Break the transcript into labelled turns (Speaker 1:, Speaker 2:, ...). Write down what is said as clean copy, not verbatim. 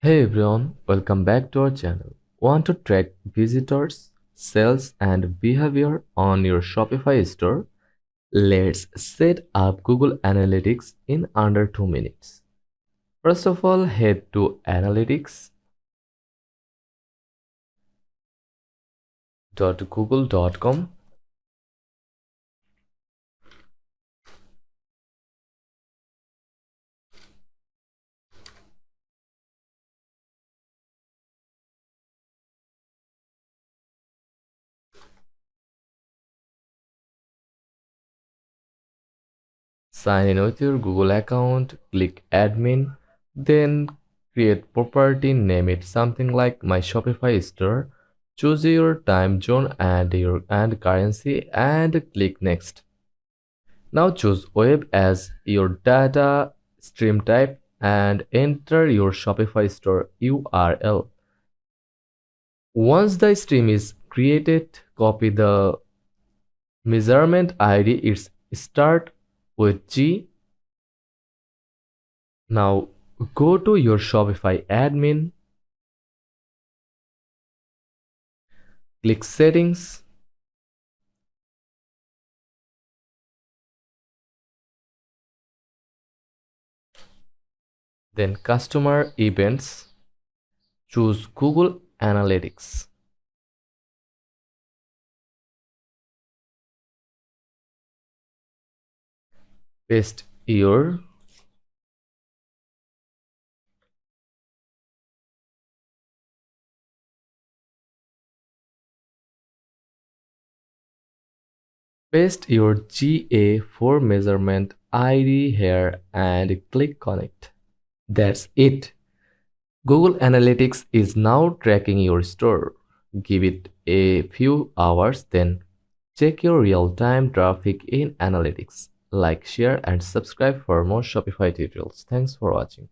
Speaker 1: Hey everyone, welcome back to our channel. Want to track visitors, sales, and behavior on your Shopify store? Let's set up Google Analytics in under 2 minutes. First of all, head to analytics.google.com. Sign in with your Google account, click admin, then create property, name it something like my Shopify store, choose your time zone and currency and click next. Now choose web as your data stream type and enter your Shopify store URL. Once the stream is created, copy the measurement ID. It's start with G. Now go to your Shopify admin, click settings, then customer events, choose Google Analytics. Paste your Paste your GA4 measurement ID here and click connect. That's it. Google Analytics is now tracking your store. Give it a few hours, then check your real-time traffic in Analytics. Like, share, and subscribe for more Shopify tutorials. Thanks for watching.